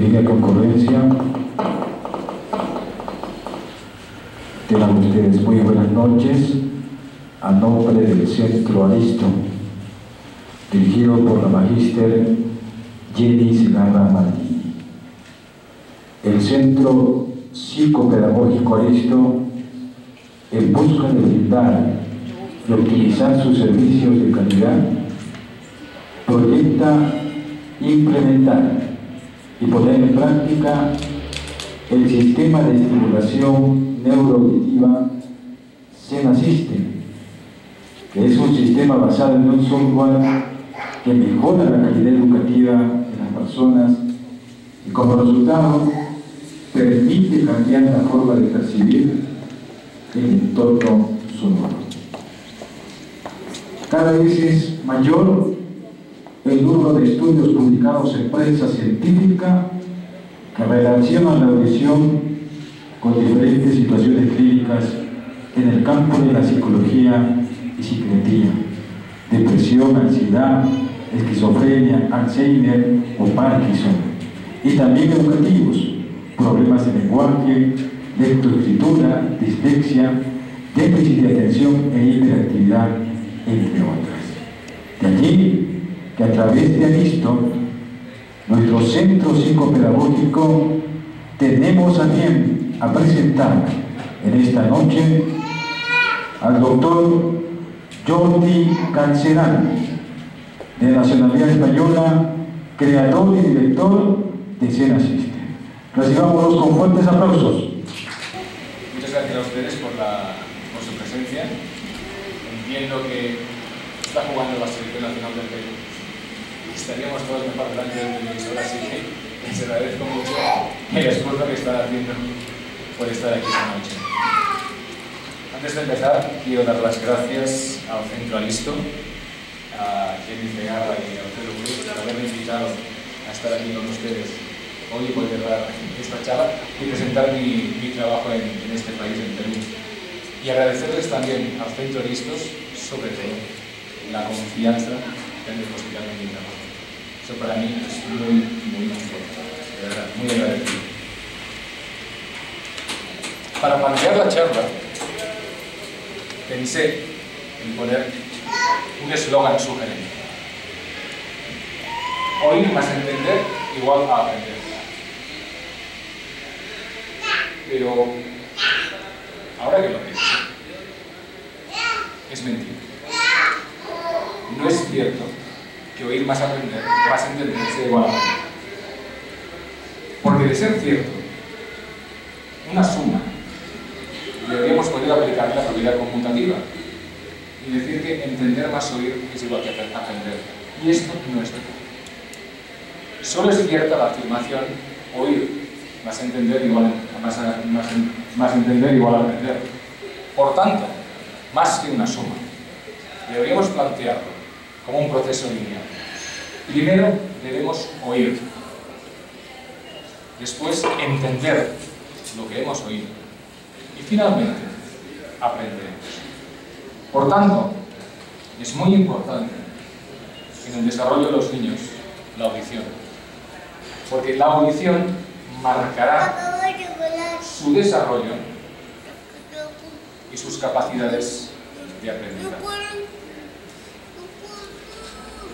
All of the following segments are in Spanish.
línea concurrencia, tengan ustedes muy buenas noches. A nombre del Centro Aristo, dirigido por la magíster Jenny Segarra Martini. El Centro Psicopedagógico Aristo, en busca de brindar y optimizar sus servicios de calidad, proyecta implementar y poner en práctica el sistema de estimulación neuroauditiva Zen-Assistem, que es un sistema basado en un software que mejora la calidad educativa de las personas y como resultado permite cambiar la forma de percibir el entorno sonoro. Cada vez es mayor el número de estudios publicados en prensa científica que relacionan la audición con diferentes situaciones clínicas en el campo de la psicología y psiquiatría, depresión, ansiedad, esquizofrenia, Alzheimer o Parkinson, y también educativos, problemas de lenguaje, lectoescritura, dislexia, déficit de atención e hiperactividad, entre otras. De allí que a través de Aristo, nuestro centro psicopedagógico, tenemos a bien a presentar en esta noche al doctor Jordi Canceral, de nacionalidad española, creador y director de Zen-Assistem. Recibámoslos con fuertes aplausos. Muchas gracias a ustedes por su presencia. Entiendo que está jugando la selección nacional del Perú. Estaríamos todos mejor delante del televisor, así que les agradezco mucho el esfuerzo que están haciendo por estar aquí esta noche. Antes de empezar, quiero dar las gracias al Centro Aristo, a Jenny Segarra y a Alfredo Cruz por haberme invitado a estar aquí con ustedes hoy y poder dar esta charla y presentar mi trabajo en este país, en Perú. Y agradecerles también al Centro Aristos, sobre todo, la confianza que han depositado en mi trabajo. Eso para mí es muy, muy importante, de verdad, muy agradecido. Para plantear la charla, pensé en poner un eslogan sugerente. Oír más entender igual a aprender. Pero, ahora que lo pienso, es mentira. No es cierto que oír más aprender, más entender sea igual a aprender. Porque de ser cierto, una suma deberíamos poder aplicar la probabilidad conmutativa y decir que entender más oír es igual que aprender. Y esto no es cierto. Solo es cierta la afirmación oír más entender igual a aprender. Por tanto, más que una suma, deberíamos plantearlo como un proceso lineal. Primero debemos oír, después entender lo que hemos oído y finalmente aprenderemos. Por tanto, es muy importante en el desarrollo de los niños la audición, porque la audición marcará su desarrollo y sus capacidades de aprendizaje.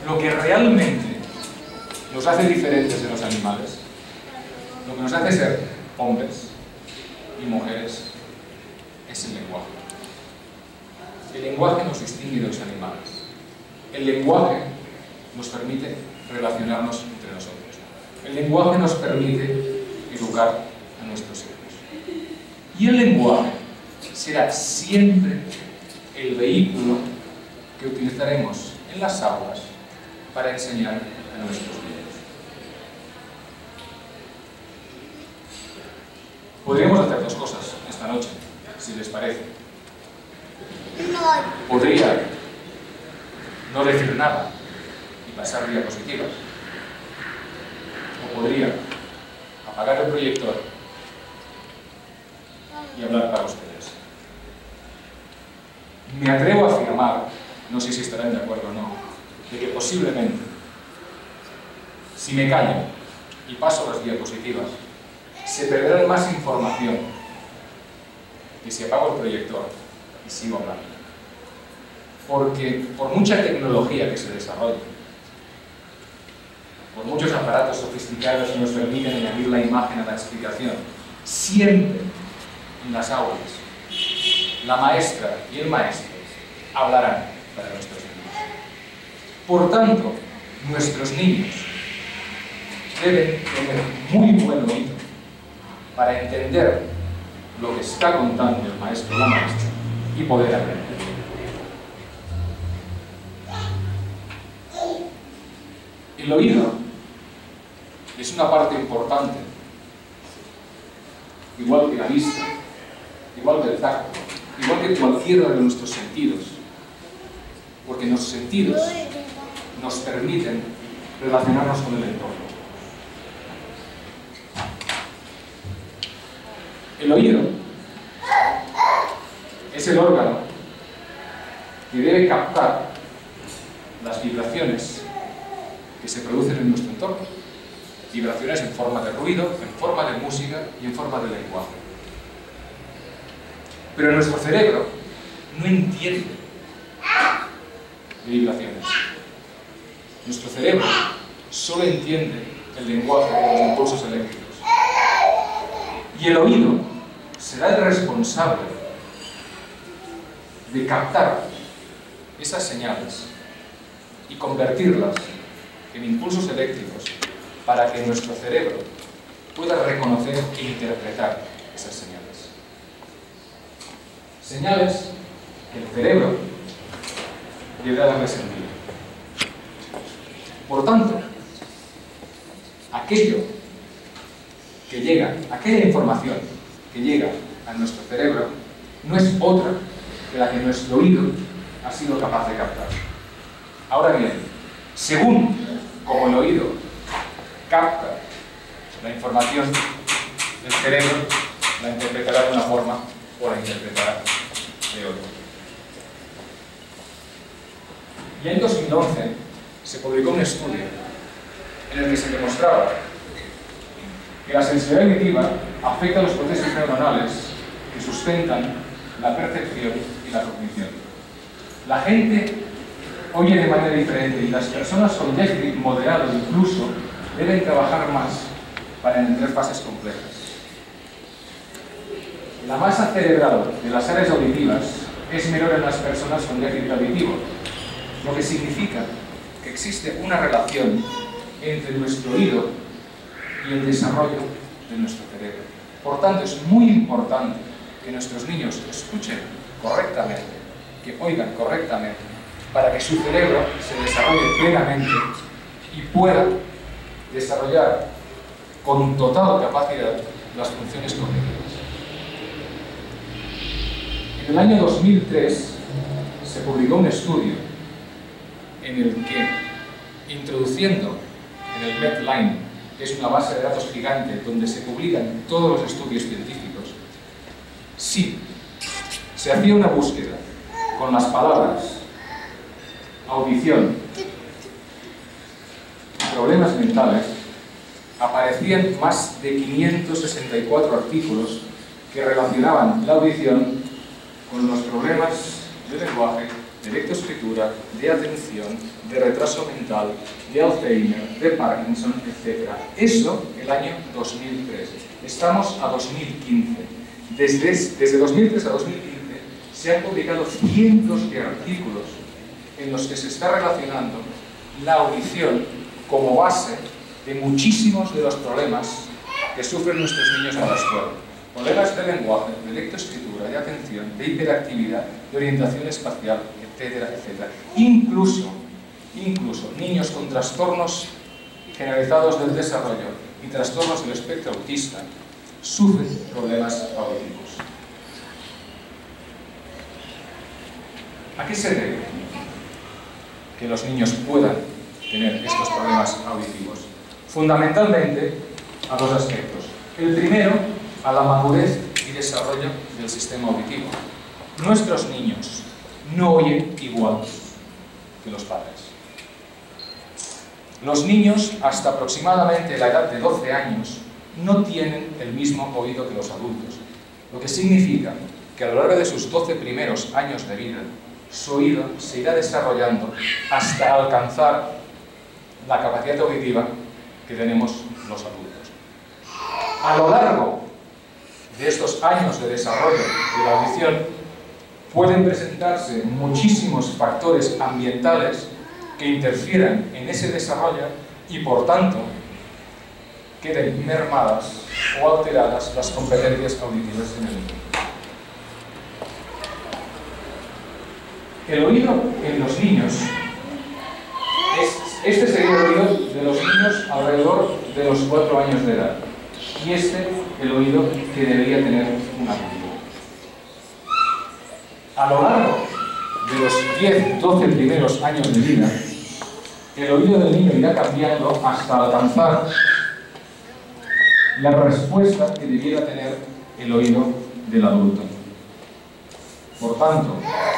Lo que realmente nos hace diferentes de los animales, lo que nos hace ser hombres y mujeres, es el lenguaje. El lenguaje nos distingue de los animales. El lenguaje nos permite relacionarnos entre nosotros. El lenguaje nos permite educar a nuestros hijos. Y el lenguaje será siempre el vehículo que utilizaremos en las aulas para enseñar a nuestros niños. Podríamos hacer dos cosas esta noche, si les parece. Podría no decir nada y pasar diapositivas. O podría apagar el proyector y hablar para ustedes. Me atrevo a afirmar, no sé si estarán de acuerdo o no, de que posiblemente, si me callo y paso a las diapositivas, se perderá más información que si apago el proyector y sigo hablando. Porque por mucha tecnología que se desarrolle, por muchos aparatos sofisticados que nos permiten añadir la imagen a la explicación, siempre en las aulas, la maestra y el maestro hablarán para nuestros niños. Por tanto, nuestros niños deben tener muy buen oído para entender lo que está contando el maestro o la maestra y poder aprender. El oído es una parte importante, igual que la vista, igual que el tacto, igual que cualquiera de nuestros sentidos, porque los sentidos nos permiten relacionarnos con el entorno. El oído es el órgano que debe captar las vibraciones que se producen en nuestro entorno. Vibraciones en forma de ruido, en forma de música y en forma de lenguaje. Pero nuestro cerebro no entiende de vibraciones. Nuestro cerebro solo entiende el lenguaje de los impulsos eléctricos. Y el oído será el responsable de captar esas señales y convertirlas en impulsos eléctricos para que nuestro cerebro pueda reconocer e interpretar esas señales. Señales que el cerebro deberá darle sentido. Por tanto, aquella información que llega a nuestro cerebro no es otra que la que nuestro oído ha sido capaz de captar. Ahora bien, según como el oído capta la información, el cerebro la interpretará de una forma o la interpretará de otra. Y en 2011 se publicó un estudio en el que se demostraba que la sensibilidad auditiva afecta a los procesos neuronales que sustentan la percepción y la cognición. La gente oye de manera diferente y las personas con déficit moderado incluso deben trabajar más para entender fases complejas. La masa cerebral de las áreas auditivas es menor en las personas con déficit auditivo, lo que significa que existe una relación entre nuestro oído y el desarrollo de nuestro cerebro. Por tanto, es muy importante que nuestros niños escuchen correctamente, que oigan correctamente, para que su cerebro se desarrolle plenamente y pueda desarrollar con total capacidad las funciones cognitivas. En el año 2003 se publicó un estudio en el que, introduciendo en el Medline, que es una base de datos gigante donde se publican todos los estudios científicos, si se hacía una búsqueda con las palabras audición y problemas mentales, aparecían más de 564 artículos que relacionaban la audición con los problemas de lenguaje, de lectoescritura, de atención, de retraso mental, de Alzheimer, de Parkinson, etc. Eso el año 2003. Estamos a 2015. Desde 2003 a 2015 se han publicado cientos de artículos en los que se está relacionando la audición como base de muchísimos de los problemas que sufren nuestros niños en la escuela. Problemas de lenguaje, de lectoescritura, de atención, de hiperactividad, de orientación espacial, etcétera, etcétera. Incluso niños con trastornos generalizados del desarrollo y trastornos del espectro autista sufren problemas auditivos. ¿A qué se debe que los niños puedan tener estos problemas auditivos? Fundamentalmente a dos aspectos. El primero, a la madurez y desarrollo del sistema auditivo. Nuestros niños no oyen igual que los padres. Los niños, hasta aproximadamente la edad de 12 años, no tienen el mismo oído que los adultos, lo que significa que a lo largo de sus 12 primeros años de vida, su oído se irá desarrollando hasta alcanzar la capacidad auditiva que tenemos los adultos. A lo largo de estos años de desarrollo de la audición, pueden presentarse muchísimos factores ambientales que interfieran en ese desarrollo y, por tanto, queden mermadas o alteradas las competencias auditivas en el niño. El oído en los niños, este sería el oído de los niños alrededor de los 4 años de edad, y este el oído que debería tener un adulto. A lo largo de los 10-12 primeros años de vida, el oído del niño irá cambiando hasta alcanzar la respuesta que debiera tener el oído del adulto. Por tanto,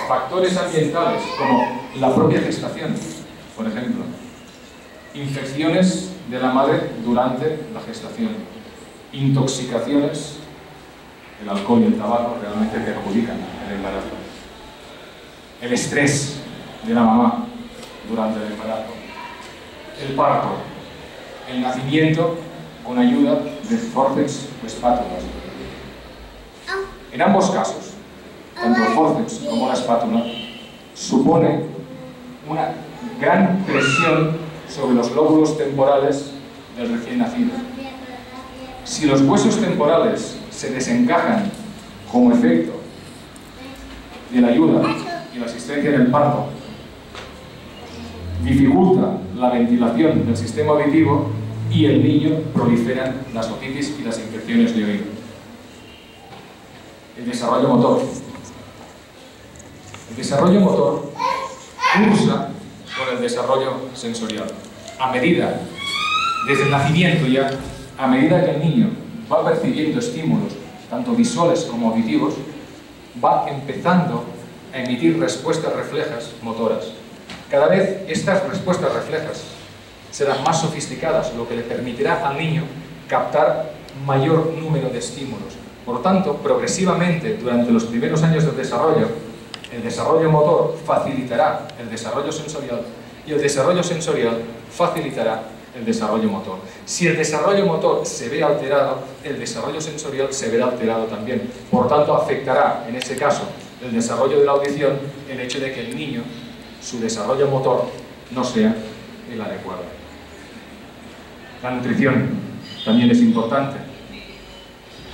factores ambientales como la propia gestación, por ejemplo, infecciones de la madre durante la gestación, intoxicaciones, el alcohol y el tabaco realmente perjudican el embarazo, el estrés de la mamá durante el embarazo, el parto, el nacimiento con ayuda de fórceps o espátulas. En ambos casos, tanto el fórceps como la espátula supone una gran presión sobre los lóbulos temporales del recién nacido. Si los huesos temporales se desencajan como efecto de la ayuda y la asistencia en el parto, dificulta la ventilación del sistema auditivo y el niño proliferan las otitis y las infecciones de oído. El desarrollo motor. El desarrollo motor cursa con el desarrollo sensorial. A medida, desde el nacimiento ya, a medida que el niño va percibiendo estímulos, tanto visuales como auditivos, va empezando a emitir respuestas reflejas motoras. Cada vez estas respuestas reflejas serán más sofisticadas, lo que le permitirá al niño captar mayor número de estímulos. Por tanto, progresivamente, durante los primeros años del desarrollo, el desarrollo motor facilitará el desarrollo sensorial y el desarrollo sensorial facilitará el desarrollo motor. Si el desarrollo motor se ve alterado, el desarrollo sensorial se verá alterado también. Por tanto, afectará, en ese caso, el desarrollo de la audición, el hecho de que el niño, su desarrollo motor, no sea el adecuado. La nutrición también es importante.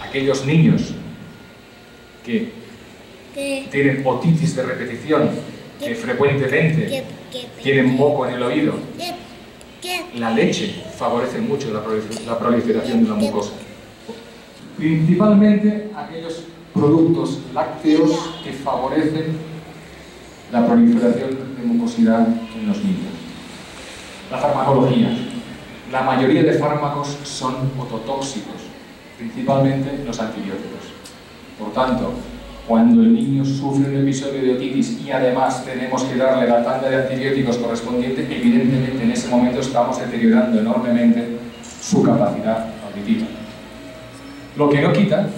Aquellos niños que tienen otitis de repetición, que frecuentemente tienen moco en el oído, la leche favorece mucho la proliferación de la mucosa. Principalmente aquellos productos lácteos que favorecen la proliferación de mucosidad en los niños. La farmacología. La mayoría de fármacos son ototóxicos, principalmente los antibióticos. Por tanto, cuando el niño sufre un episodio de otitis y además tenemos que darle la tanda de antibióticos correspondiente, evidentemente en ese momento estamos deteriorando enormemente su capacidad auditiva. Lo que no quita,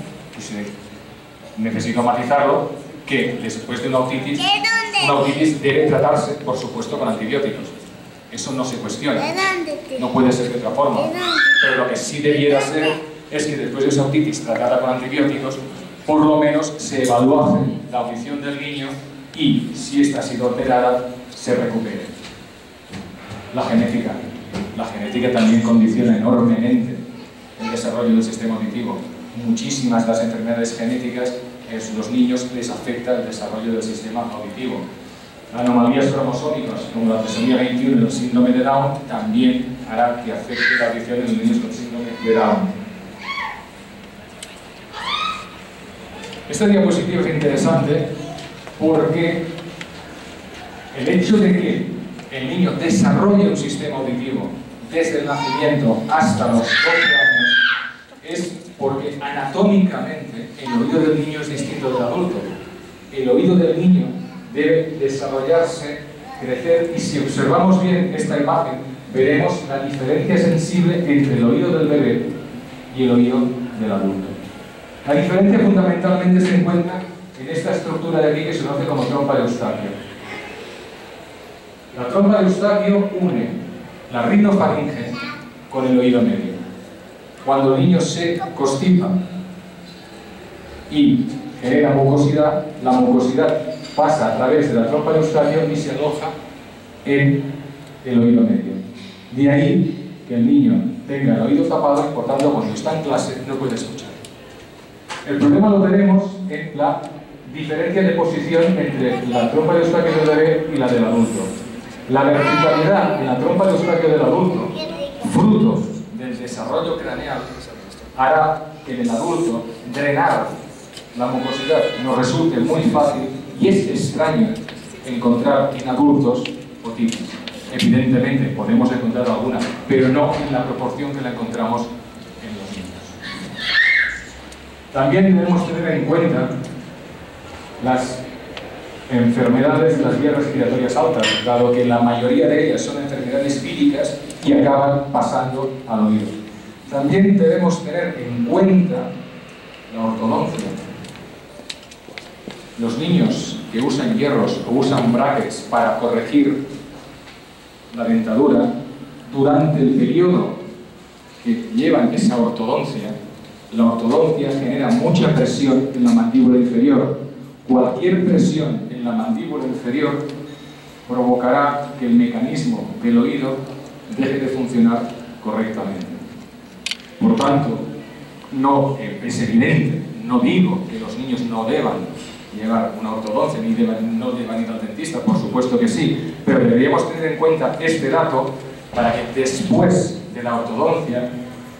y necesito matizarlo, que después de una otitis debe tratarse, por supuesto, con antibióticos. Eso no se cuestiona, no puede ser de otra forma. Pero lo que sí debiera ser es que después de esa otitis tratada con antibióticos, por lo menos se evaluase la audición del niño y, si ésta ha sido alterada, se recupere. La genética. La genética también condiciona enormemente el desarrollo del sistema auditivo. Muchísimas de las enfermedades genéticas, a los niños les afecta el desarrollo del sistema auditivo. Anomalías cromosómicas, como la trisomía 21 y el síndrome de Down, también hará que afecte la audición en los niños con síndrome de Down. Esta diapositiva es interesante porque el hecho de que el niño desarrolle un sistema auditivo desde el nacimiento hasta los 12 años es porque anatómicamente el oído del niño es distinto del adulto. El oído del niño debe desarrollarse, crecer, y si observamos bien esta imagen, veremos la diferencia sensible entre el oído del bebé y el oído del adulto. La diferencia fundamentalmente se encuentra en esta estructura de aquí que se conoce como trompa de Eustaquio. La trompa de Eustaquio une la rinofaringe con el oído medio. Cuando el niño se constipa y genera mucosidad, la mucosidad pasa a través de la trompa de Eustaquio y se aloja en el oído medio. De ahí que el niño tenga el oído tapado y por tanto cuando está en clase no puede escuchar. El problema lo tenemos en la diferencia de posición entre la trompa de Eustaquio del bebé y la del adulto. La verticalidad en la trompa de Eustaquio del adulto, fruto del desarrollo craneal, hará que en el adulto drenar la mucosidad nos resulte muy fácil y es extraño encontrar en adultos otitis. Evidentemente podemos encontrar alguna, pero no en la proporción que la encontramos en los niños. También debemos tener en cuenta las enfermedades de las vías respiratorias altas, dado que la mayoría de ellas son enfermedades víricas y acaban pasando al oído. También debemos tener en cuenta la ortodoncia. Los niños que usan hierros o usan brackets para corregir la dentadura, durante el periodo que llevan esa ortodoncia, la ortodoncia genera mucha presión en la mandíbula inferior. Cualquier presión en la mandíbula inferior provocará que el mecanismo del oído deje de funcionar correctamente. Por tanto, no es evidente, no digo que los niños no deban llevar una ortodoncia ni no deban ir al dentista, por supuesto que sí, pero deberíamos tener en cuenta este dato para que después de la ortodoncia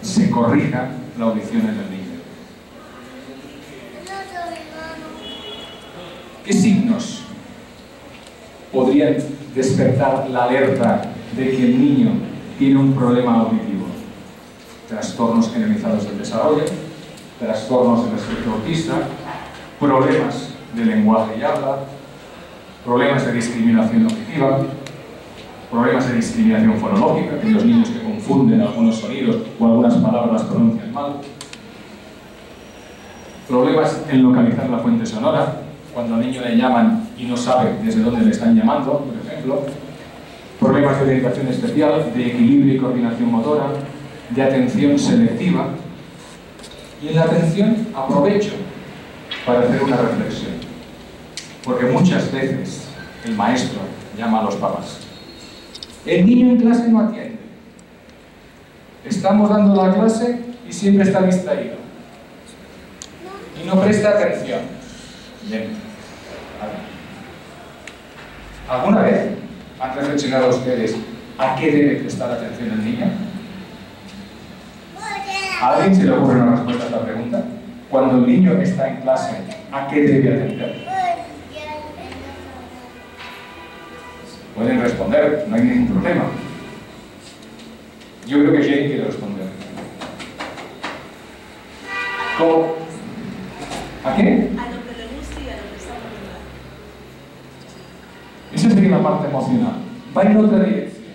se corrija la audición en el niño. ¿Qué signos podrían despertar la alerta de que el niño tiene un problema auditivo? Trastornos generalizados del desarrollo, trastornos del espectro autista, problemas de lenguaje y habla, problemas de discriminación auditiva, problemas de discriminación fonológica, aquellos niños que confunden algunos sonidos o algunas palabras las pronuncian mal, problemas en localizar la fuente sonora, cuando al niño le llaman y no sabe desde dónde le están llamando, por ejemplo, problemas de orientación especial, de equilibrio y coordinación motora, de atención selectiva. Y en la atención aprovecho para hacer una reflexión, porque muchas veces el maestro llama a los papás. El niño en clase no atiende. Estamos dando la clase y siempre está distraído. Y no presta atención. Bien. ¿Alguna vez han reflexionado ustedes a qué debe prestar atención el niño? ¿A alguien se le ocurre una respuesta a esta pregunta? Cuando el niño está en clase, ¿a qué debe atender? Pueden responder, no hay ningún problema. Yo creo que Jane quiere responder. ¿Cómo? ¿A qué? A lo que le guste y a lo que está motivado. Esa sería la parte emocional. Va en otra dirección.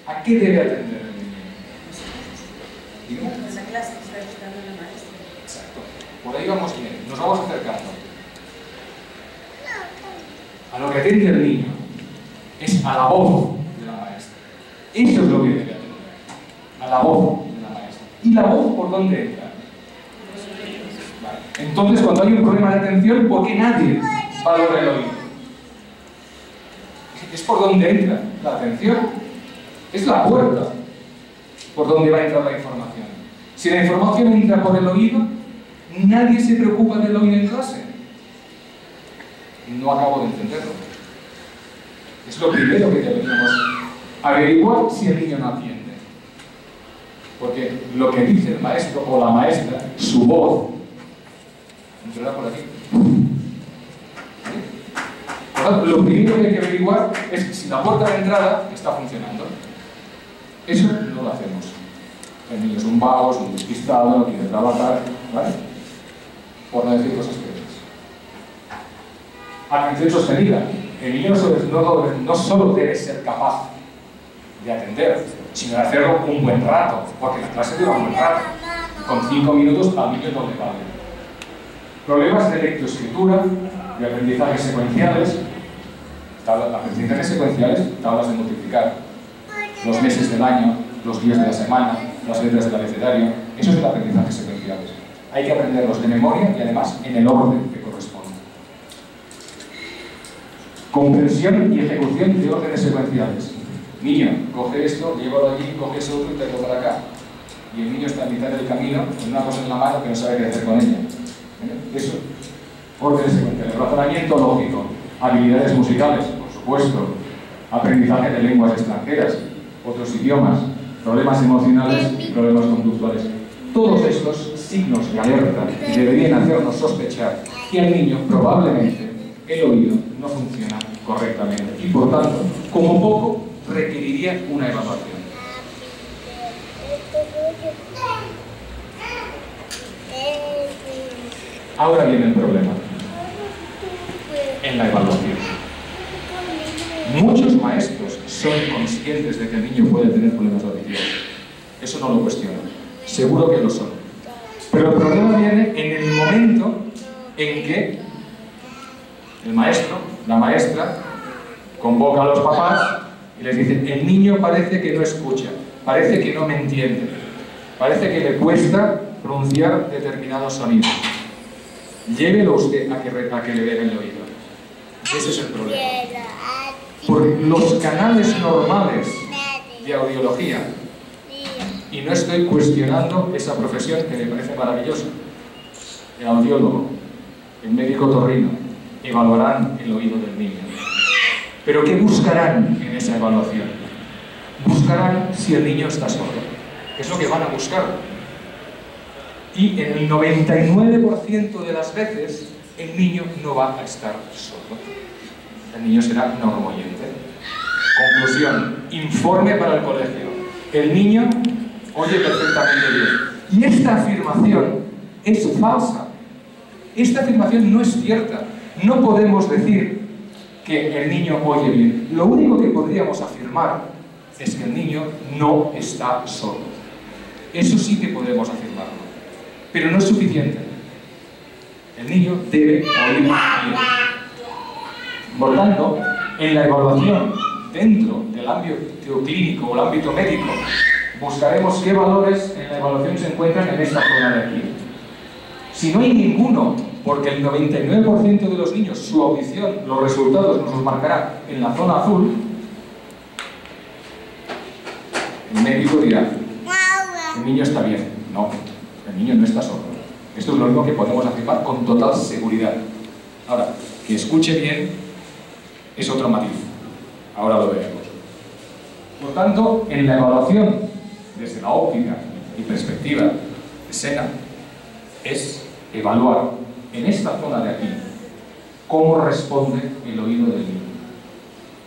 ¿A qué debe atender el niño? En la clase que está explicando la maestra. Exacto. Por ahí vamos bien. Nos vamos acercando. A lo que atiende el niño es a la voz de la maestra. Eso es lo que debe atender. A la voz de la maestra. ¿Y la voz por dónde entra? Vale. Entonces, cuando hay un problema de atención, ¿por qué nadie valora el oído? Es por donde entra la atención. Es la puerta por donde va a entrar la información. Si la información entra por el oído, nadie se preocupa del oído en clase. No acabo de entenderlo. Es lo primero que deberíamos averiguar si el niño no atiende. Porque lo que dice el maestro o la maestra, su voz, entrará por aquí. Lo primero que hay que averiguar es si la puerta de entrada está funcionando. Eso no lo hacemos. El niño es un vago, es un despistado, no quiere trabajar, ¿vale? Por no decir cosas peores. Atención sostenida. El niño no solo debe ser capaz de atender, sino de hacerlo un buen rato, porque la clase dura un buen rato. Con 5 minutos al niño no le vale. Problemas de lectoescritura, de aprendizajes secuenciales. Aprendizajes secuenciales, tablas de multiplicar, los meses del año, los días de la semana, las letras del abecedario. Eso es el aprendizaje secuenciales. Hay que aprenderlos de memoria y además en el orden que corresponde. Comprensión y ejecución de órdenes secuenciales. Niño, coge esto, llévalo allí, coge eso otro y te lo para acá. Y el niño está a mitad del camino con una cosa en la mano que no sabe qué hacer con ella. Eso, órdenes secuenciales. Razonamiento lógico. Habilidades musicales, por supuesto. Aprendizaje de lenguas extranjeras, otros idiomas, problemas emocionales y problemas conductuales. Todos estos signos de alerta deberían hacernos sospechar que al niño probablemente el oído no funciona correctamente y por tanto, como poco, requeriría una evaluación. Ahora viene el problema. En la evaluación. Muchos maestros son conscientes de que el niño puede tener problemas auditivos. Eso no lo cuestiono. Seguro que lo son. Pero el problema viene en el momento en que el maestro, la maestra, convoca a los papás y les dice: el niño parece que no escucha, parece que no me entiende, parece que le cuesta pronunciar determinados sonidos. Llévelo usted a que le vean el oído. Ese es el problema. Por los canales normales de audiología, y no estoy cuestionando esa profesión que me parece maravillosa, el audiólogo, el médico otorrino, evaluarán el oído del niño. Pero ¿qué buscarán en esa evaluación? Buscarán si el niño está sordo. Es lo que van a buscar. Y en el 99% de las veces el niño no va a estar sordo. El niño será normoyente. Conclusión, informe para el colegio. El niño oye perfectamente bien. Y esta afirmación es falsa. Esta afirmación no es cierta. No podemos decir que el niño oye bien. Lo único que podríamos afirmar es que el niño no está sordo. Eso sí que podemos afirmarlo. Pero no es suficiente. El niño debe oír bien. Por tanto, en la evaluación dentro del ámbito clínico o el ámbito médico, buscaremos qué valores en la evaluación se encuentran en esta zona de aquí. Si no hay ninguno, porque el 99% de los niños, su audición, los resultados nos los marcará en la zona azul, el médico dirá: el niño está bien. No, el niño no está sordo. Esto es lo único que podemos afirmar con total seguridad. Ahora, que escuche bien es otro matiz. Ahora lo veremos. Por tanto, en la evaluación, desde la óptica y perspectiva de Sena, es evaluar en esta zona de aquí cómo responde el oído del niño.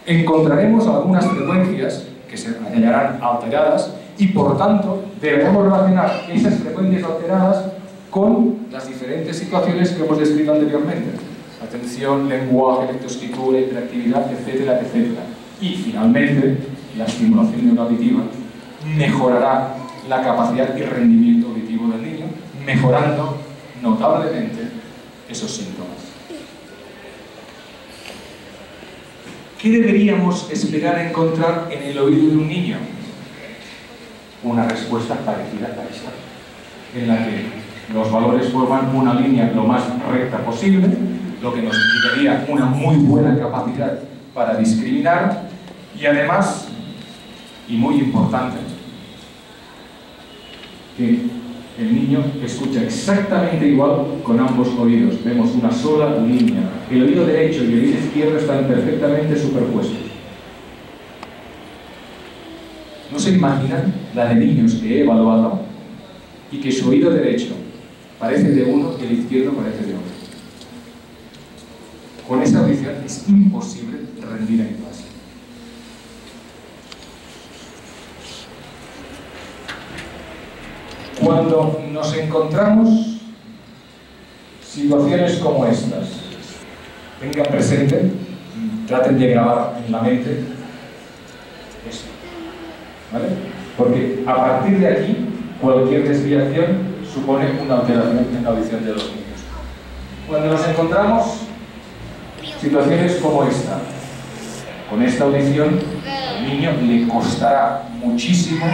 Encontraremos algunas frecuencias que se hallarán alteradas y por tanto debemos relacionar esas frecuencias alteradas con las diferentes situaciones que hemos descrito anteriormente: atención, lenguaje, lectoescritura, hiperactividad, etcétera, etcétera. Y finalmente, la estimulación neuroauditiva mejorará la capacidad y rendimiento auditivo del niño, mejorando notablemente esos síntomas. ¿Qué deberíamos esperar encontrar en el oído de un niño? Una respuesta parecida a esta, en la que los valores forman una línea lo más recta posible, lo que nos indicaría una muy buena capacidad para discriminar y además, y muy importante, que el niño escucha exactamente igual con ambos oídos. Vemos una sola línea. El oído derecho y el oído izquierdo están perfectamente superpuestos. ¿No se imaginan la de niños que he evaluado y que su oído derecho parece de uno y el izquierdo parece de otro? Con esa audición es imposible rendir en clase. Cuando nos encontramos situaciones como estas, tengan presente, traten de grabar en la mente esto. ¿vale? Porque a partir de aquí, cualquier desviación supone una alteración en la audición de los niños. Cuando nos encontramos situaciones como esta, con esta audición, al niño le costará muchísimo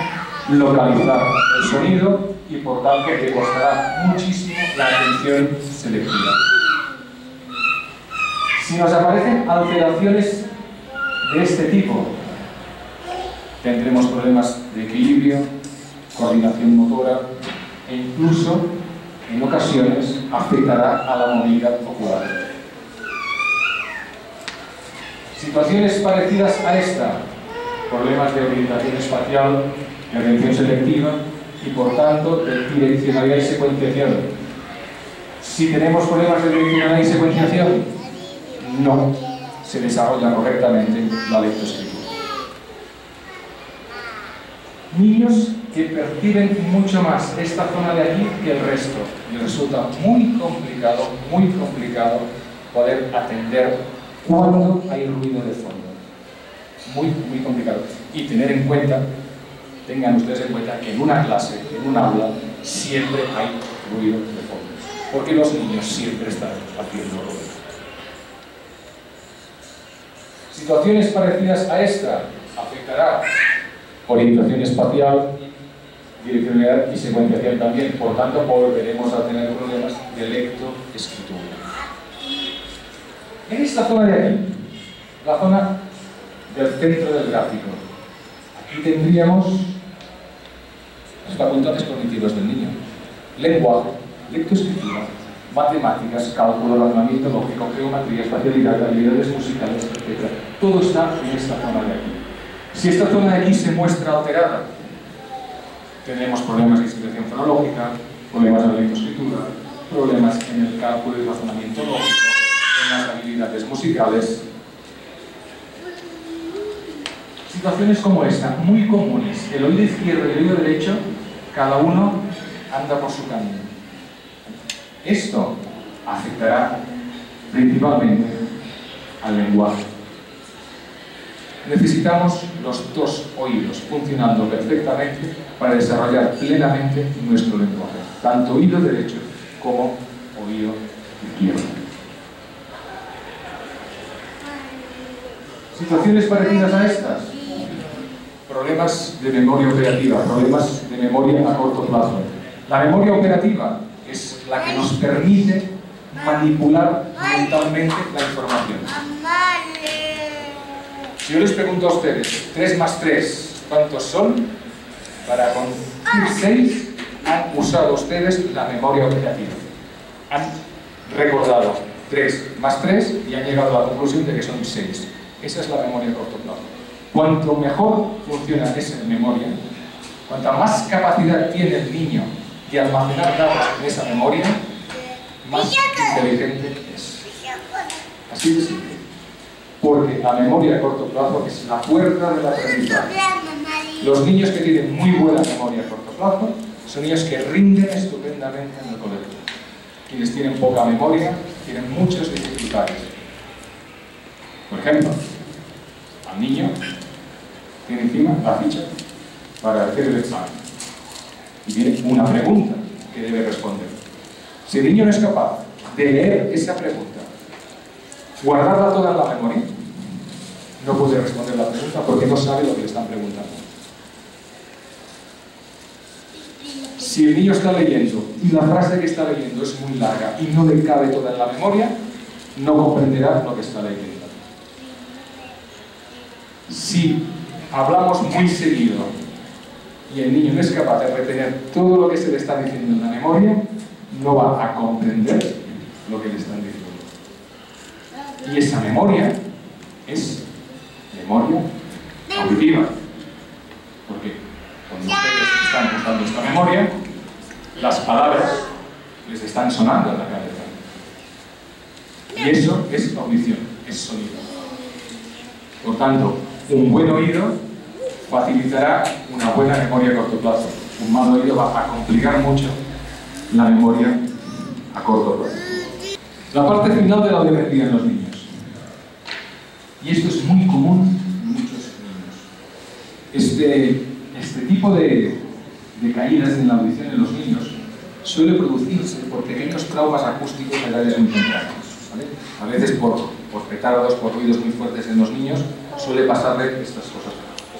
localizar el sonido y por tanto le costará muchísimo la atención selectiva. Si nos aparecen alteraciones de este tipo, tendremos problemas de equilibrio, coordinación motora e incluso, en ocasiones, afectará a la movilidad ocular. Situaciones parecidas a esta, problemas de orientación espacial, de atención selectiva y, por tanto, de direccionalidad y secuenciación. Si tenemos problemas de direccionalidad y secuenciación, no se desarrolla correctamente la lectoescritura. Niños que perciben mucho más esta zona de aquí que el resto. Les resulta muy complicado poder atender cuando hay ruido de fondo. Muy complicado. Y tengan ustedes en cuenta que en una clase, en un aula, siempre hay ruido de fondo. Porque los niños siempre están haciendo ruido. Situaciones parecidas a esta afectará orientación espacial, direccionalidad y secuenciación también. Por tanto, volveremos a tener problemas de lectoescritura. En esta zona de aquí, la zona del centro del gráfico, aquí tendríamos las facultades cognitivas del niño: lenguaje, lectoescritura, matemáticas, cálculo, razonamiento lógico, geometría, espacialidad, habilidades musicales, etc. Todo está en esta zona de aquí. Si esta zona de aquí se muestra alterada, tenemos problemas de discriminación fonológica, problemas de lectoescritura, problemas en el cálculo y razonamiento lógico, en las habilidades musicales. Situaciones como esta, muy comunes. El oído izquierdo y el oído derecho, cada uno anda por su camino. Esto afectará principalmente al lenguaje. Necesitamos los dos oídos funcionando perfectamente para desarrollar plenamente nuestro lenguaje, tanto oído derecho como oído izquierdo. Situaciones parecidas a estas: problemas de memoria operativa, problemas de memoria a corto plazo. La memoria operativa es la que nos permite manipular mentalmente la información. Si yo les pregunto a ustedes, 3 más 3, ¿cuántos son? Para conseguir 6, han usado ustedes la memoria operativa. Han recordado 3 más 3 y han llegado a la conclusión de que son 6. Esa es la memoria a corto plazo. Cuanto mejor funciona esa memoria, cuanta más capacidad tiene el niño de almacenar datos en esa memoria, más inteligente es. Así de simple. Porque la memoria a corto plazo es la puerta del aprendizaje. Los niños que tienen muy buena memoria a corto plazo son niños que rinden estupendamente en el colegio. Quienes tienen poca memoria tienen muchas dificultades. Por ejemplo, al niño tiene encima la ficha para hacer el examen y viene una pregunta que debe responder. Si el niño no es capaz de leer esa pregunta, guardarla toda en la memoria, no puede responder la pregunta porque no sabe lo que le están preguntando. Si el niño está leyendo y la frase que está leyendo es muy larga y no le cabe toda en la memoria, no comprenderá lo que está leyendo. Si hablamos muy seguido y el niño no es capaz de retener todo lo que se le está diciendo en la memoria, no va a comprender lo que le están diciendo. Y esa memoria es memoria auditiva. Porque cuando ustedes están usando esta memoria, las palabras les están sonando en la cabeza. Y eso es audición, es sonido. Por tanto, un buen oído facilitará una buena memoria a corto plazo. Un mal oído va a complicar mucho la memoria a corto plazo. La parte final de la audiometría en los niños. Y esto es muy común en muchos niños. Este Este tipo de caídas en la audición en los niños suele producirse por pequeños traumas acústicos en edades muy tempranas, ¿vale? A veces por petardos, por ruidos muy fuertes en los niños, suele pasarle estas cosas.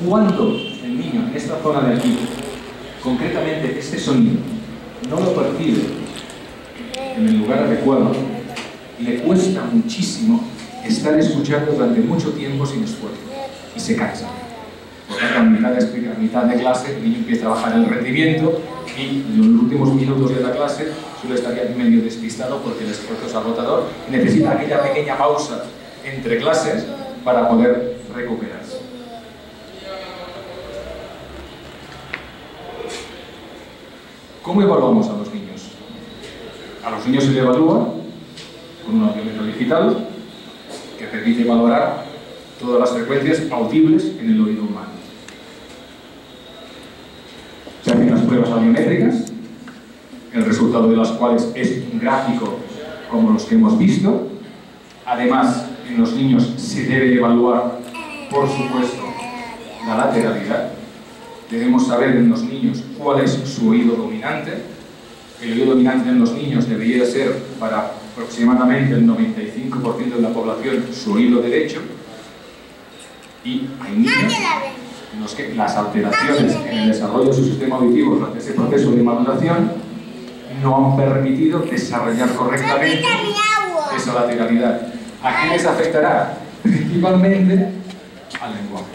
Cuando el niño en esta zona de aquí, concretamente este sonido, no lo percibe en el lugar adecuado, le cuesta muchísimo estar escuchando durante mucho tiempo sin esfuerzo y se cansa. Por tanto, a mitad de clase el niño empieza a bajar el rendimiento y en los últimos minutos de la clase suele estar ya medio despistado porque el esfuerzo es agotador y necesita aquella pequeña pausa entre clases para poder recuperarse. ¿Cómo evaluamos a los niños? A los niños se les evalúa con un audímetro digital que permite valorar todas las frecuencias audibles en el oído humano. Se hacen las pruebas audiométricas, el resultado de las cuales es un gráfico como los que hemos visto. Además, en los niños se debe evaluar, por supuesto, la lateralidad. Debemos saber en los niños cuál es su oído dominante. El oído dominante en los niños debería ser para aproximadamente el 95% de la población su oído derecho. Y hay niños en los que las alteraciones en el desarrollo de su sistema auditivo durante ese proceso de maduración no han permitido desarrollar correctamente esa lateralidad. ¿A qué les afectará? Principalmente al lenguaje.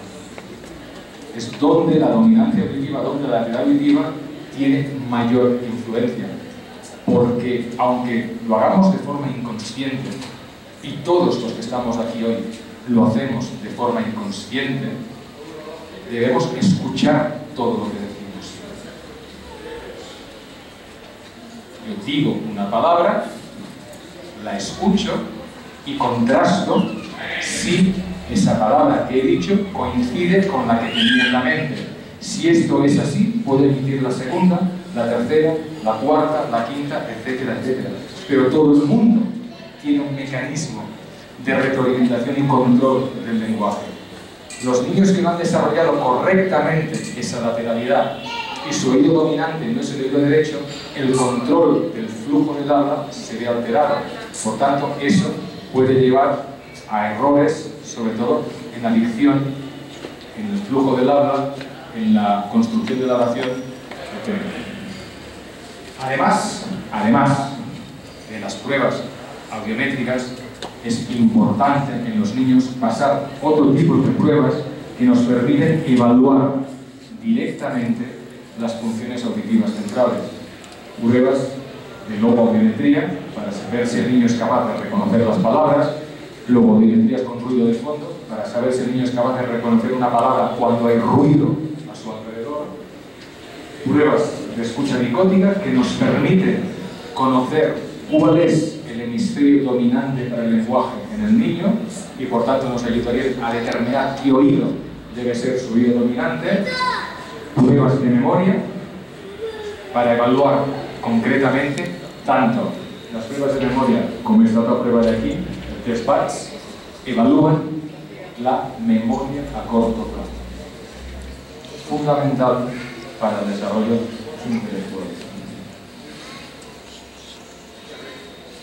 Es donde la dominancia auditiva, donde la lateral auditiva tiene mayor influencia. Porque aunque lo hagamos de forma inconsciente, y todos los que estamos aquí hoy lo hacemos de forma inconsciente, debemos escuchar todo lo que decimos. Yo digo una palabra, la escucho y contrasto si esa palabra que he dicho coincide con la que tenía en la mente. Si esto es así, puedo emitir la segunda, la tercera, la cuarta, la quinta, etcétera, etcétera. Pero todo el mundo tiene un mecanismo de retroalimentación y control del lenguaje. Los niños que no han desarrollado correctamente esa lateralidad y su oído dominante no es el oído derecho, el control del flujo del habla se ve alterado. Por tanto, eso puede llevar a errores, sobre todo en la dicción, en el flujo del habla, en la construcción de la oración, etc. Además de las pruebas audiométricas, es importante en los niños pasar otro tipo de pruebas que nos permiten evaluar directamente las funciones auditivas centrales. Pruebas de logoaudiometría para saber si el niño es capaz de reconocer las palabras, logoaudiometrías con ruido de fondo para saber si el niño es capaz de reconocer una palabra cuando hay ruido a su alrededor, pruebas de escucha dicótica que nos permiten conocer cuál es el hemisferio dominante para el lenguaje en el niño y por tanto nos ayudaría a determinar qué oído debe ser su oído dominante, pruebas de memoria para evaluar concretamente tanto las pruebas de memoria como esta otra prueba de aquí, el test PATS, evalúan la memoria a corto plazo. Fundamental para el desarrollo intelectual.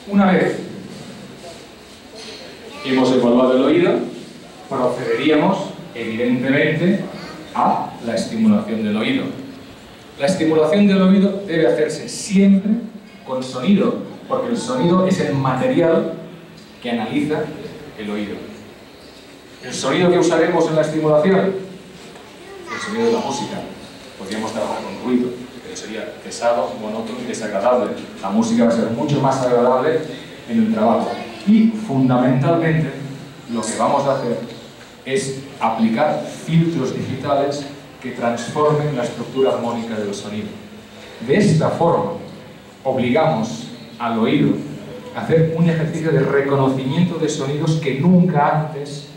Una vez que hemos evaluado el oído, procederíamos evidentemente a la estimulación del oído. La estimulación del oído debe hacerse siempre con sonido, porque el sonido es el material que analiza el oído. El sonido que usaremos en la estimulación, el sonido de la música. Podríamos trabajar con ruido, pero sería pesado, monótono y desagradable. La música va a ser mucho más agradable en el trabajo. Y fundamentalmente lo que vamos a hacer es aplicar filtros digitales que transformen la estructura armónica del sonido. De esta forma obligamos al oído a hacer un ejercicio de reconocimiento de sonidos que nunca antes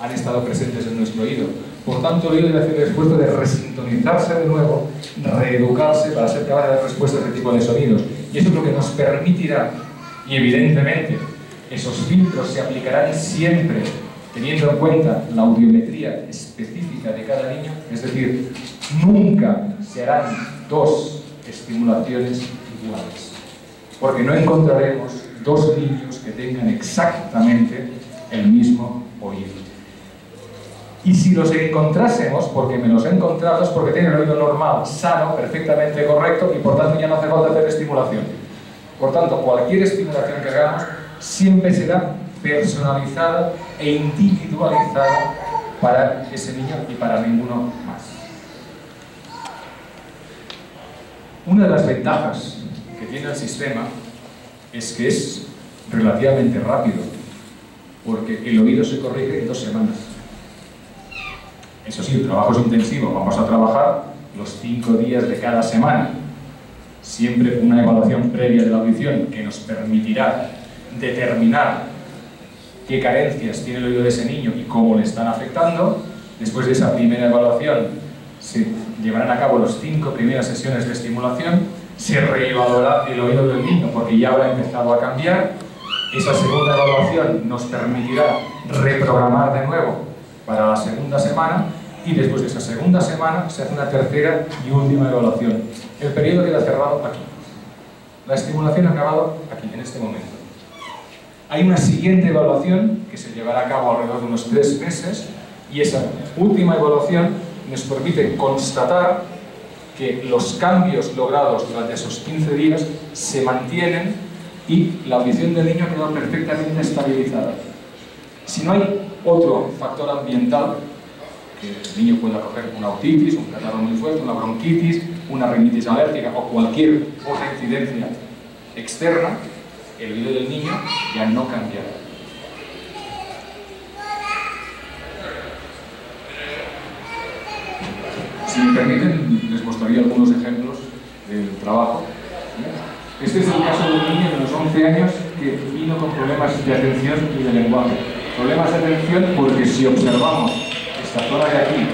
han estado presentes en nuestro oído. Por tanto, el oído debe hacer el esfuerzo de resintonizarse de nuevo, reeducarse para ser capaz de dar respuesta a este tipo de sonidos. Y eso es lo que nos permitirá, y evidentemente esos filtros se aplicarán siempre teniendo en cuenta la audiometría específica de cada niño, es decir, nunca se harán dos estimulaciones iguales, porque no encontraremos dos niños que tengan exactamente el mismo oído. Y si los encontrásemos, porque me los he encontrado, es porque tienen el oído normal, sano, perfectamente correcto, y por tanto ya no hace falta hacer estimulación. Por tanto, cualquier estimulación que hagamos siempre será personalizada e individualizada para ese niño y para ninguno más. Una de las ventajas que tiene el sistema es que es relativamente rápido, porque el oído se corrige en 2 semanas. Eso sí, el trabajo es intensivo, vamos a trabajar los 5 días de cada semana, siempre con una evaluación previa de la audición que nos permitirá determinar qué carencias tiene el oído de ese niño y cómo le están afectando. Después de esa primera evaluación se llevarán a cabo las 5 primeras sesiones de estimulación, se reevaluará el oído del niño porque ya habrá empezado a cambiar. Esa segunda evaluación nos permitirá reprogramar de nuevo para la segunda semana, y después de esa segunda semana se hace una tercera y última evaluación. El periodo queda cerrado aquí. La estimulación ha acabado aquí, en este momento. Hay una siguiente evaluación que se llevará a cabo alrededor de unos 3 meses, y esa última evaluación nos permite constatar que los cambios logrados durante esos 15 días se mantienen y la audición del niño ha quedado perfectamente estabilizada. Si no hay otro factor ambiental, que el niño pueda coger una otitis, un catarro muy fuerte, una bronquitis, una rinitis alérgica o cualquier otra incidencia externa, el oído del niño ya no cambiará. Si me permiten, les mostraría algunos ejemplos del trabajo. Este es el caso de un niño de unos 11 años que vino con problemas de atención y de lenguaje. Problemas de atención porque si observamos esta zona de aquí,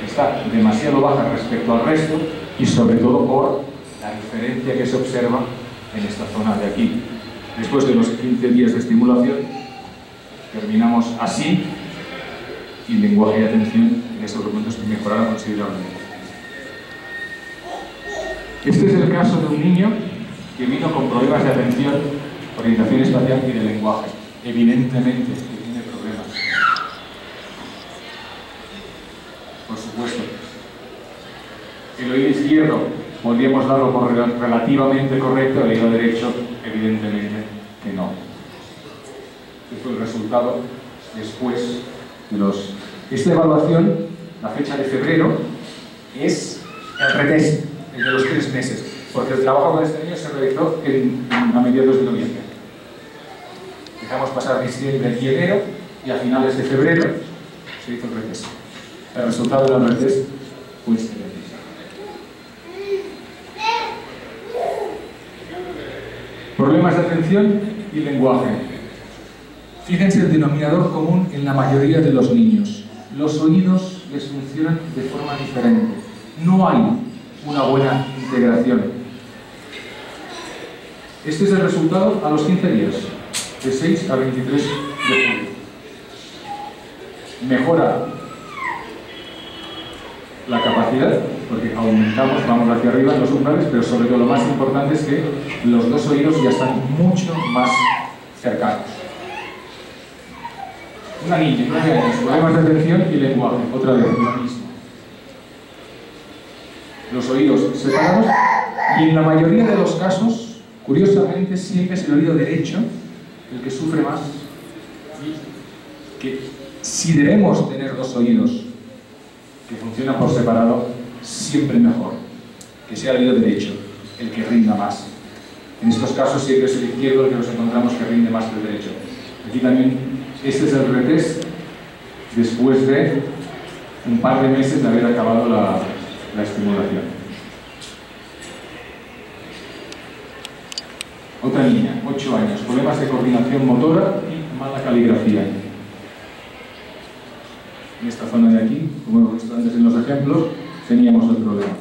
está demasiado baja respecto al resto, y sobre todo por la diferencia que se observa en esta zona de aquí. Después de los 15 días de estimulación, terminamos así, y lenguaje y atención en estos momentos mejoraron considerablemente. Este es el caso de un niño que vino con problemas de atención, orientación espacial y de lenguaje. Evidentemente que tiene problemas. Por supuesto. El oído izquierdo podríamos darlo por relativamente correcto, el oído derecho evidentemente que no. Este fue el resultado después de los... Esta evaluación, la fecha de febrero, es el retest, el de los 3 meses, porque el trabajo con este niño se realizó a mediados de noviembre. Dejamos pasar diciembre y enero, y a finales de febrero se hizo el retest. El resultado del retest fue excelente. Problemas de atención y lenguaje. Fíjense el denominador común en la mayoría de los niños. Los oídos les funcionan de forma diferente. No hay una buena integración. Este es el resultado a los 15 días, de 6 a 23 de julio. Mejora la capacidad, porque aumentamos, vamos hacia arriba en los umbrales, pero sobre todo lo más importante es que los 2 oídos ya están mucho más cercanos. Una niña, 9 años, problemas de atención y lenguaje, otra vez lo mismo. Los oídos separados, y en la mayoría de los casos, curiosamente, siempre es el oído derecho el que sufre más, y que si debemos tener 2 oídos que funcionan por separado, siempre mejor que sea el oído derecho el que rinda más. En estos casos siempre es el izquierdo el que nos encontramos que rinde más que el derecho. Aquí también, este es el retest después de un par de meses de haber acabado la estimulación. Otra niña, 8 años, problemas de coordinación motora y mala caligrafía. En esta zona de aquí, como hemos visto antes en los ejemplos, teníamos el problema.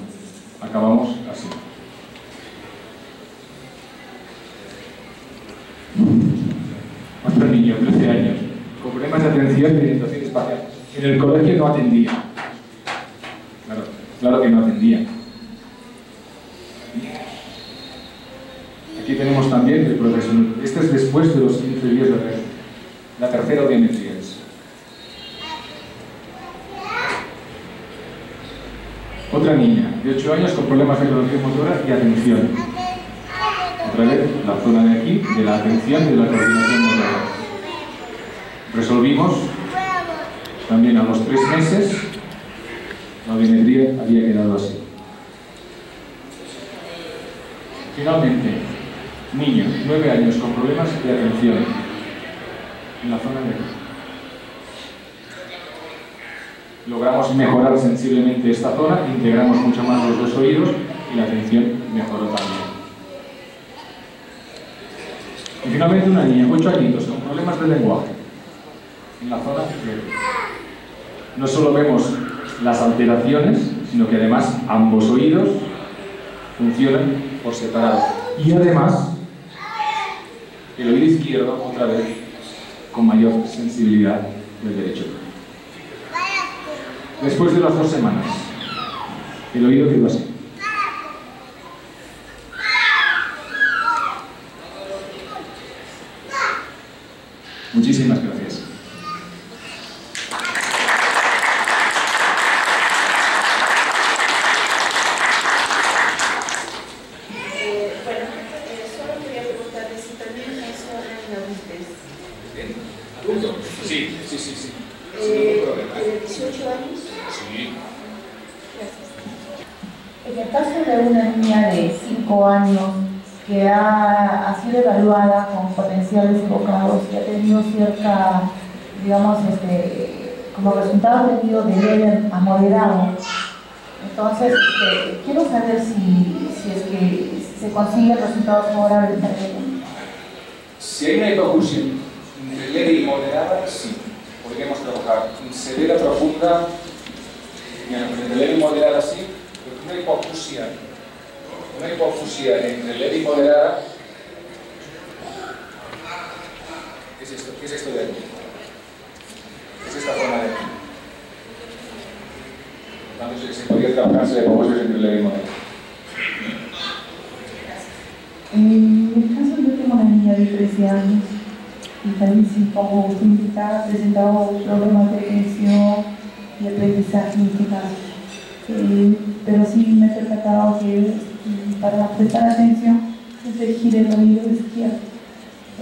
Acabamos así. Otro niño, 13 años, con problemas de atención capacidad de orientación espacial. En el colegio no atendía. Claro que no atendía. Aquí tenemos también el progreso. Este es después de los 15 días de regla. La tercera audiometría es. Otra niña de 8 años con problemas de coordinación motora y atención. Otra vez la zona de aquí, de la atención y de la coordinación motora. Resolvimos también a los 3 meses. La audiometría había quedado así. Finalmente, niño, 9 años con problemas de atención en la zona de aquí. Logramos mejorar sensiblemente esta zona, integramos mucho más los dos oídos y la atención mejoró también. Y finalmente una niña, 8 añitos, con problemas de lenguaje en la zona de... No solo vemos las alteraciones, sino que además ambos oídos funcionan por separado. Y además, el oído izquierdo, otra vez, con mayor sensibilidad del derecho. Después de las 2 semanas, el oído quedó así. Muchísimas gracias. Solo quería preguntarle si también eso en adultos. ¿Adulto? Sí. ¿De 18 años? Sí. Gracias. En el caso de una niña de 5 años que ha sido evaluada con potenciales evocados y ha tenido cierta, digamos, como resultado ha tenido de leve a moderado, entonces quiero saber si es que se consiguen resultados favorables para ella. Si hay una hipoacusia leve y moderada, sí, podríamos trabajar. Severa, profunda, entre leve y moderada, sí, pero una hipoacusia entre leve y moderada, ¿qué es esto? ¿Qué es esto de aquí? Es esta zona de aquí. Por tanto, se podría trabajarse de hipoacusias entre leve y moderada. En el caso yo tengo una niña de 13 años y también sí, como usted indicaba, ha presentado problemas de atención y aprendizaje en este caso. Pero sí me he percatado que para prestar atención se gira el oído izquierdo.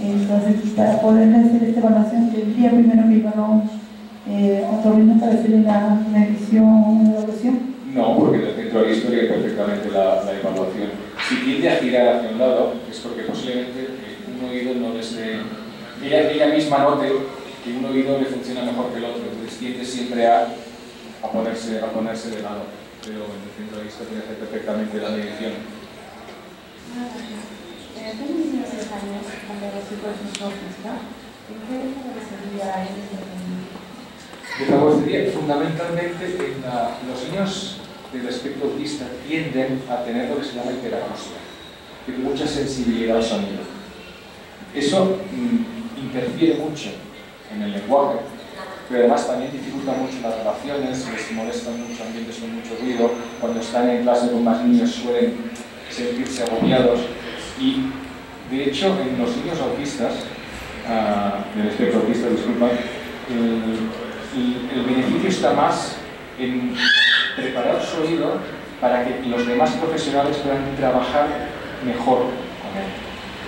Entonces, para poder hacer esta evaluación, tendría primero que evaluar otro oído para hacerle una medición o una evaluación. No, porque dentro de la historia hay perfectamente la evaluación. Si tiende a girar hacia un lado, es porque posiblemente un oído no les dé... Ella misma note que un oído le funciona mejor que el otro, entonces tiende siempre a ponerse de lado. Pero en el centro de la historia hace perfectamente la medición. Tengo un niño de 10 años con neuropsicosis autista. ¿En qué sería Desaguacería fundamentalmente los niños del espectro autista tienden a tener lo que se llama hiperacusia, tienen mucha sensibilidad al sonido. Eso interfiere mucho en el lenguaje, pero además también dificulta mucho las relaciones, les molesta mucho ambientes con mucho ruido, cuando están en clase con más niños suelen sentirse agobiados y de hecho en los niños autistas, del espectro autista, disculpa, el beneficio está más en preparar su oído para que los demás profesionales puedan trabajar mejor con él,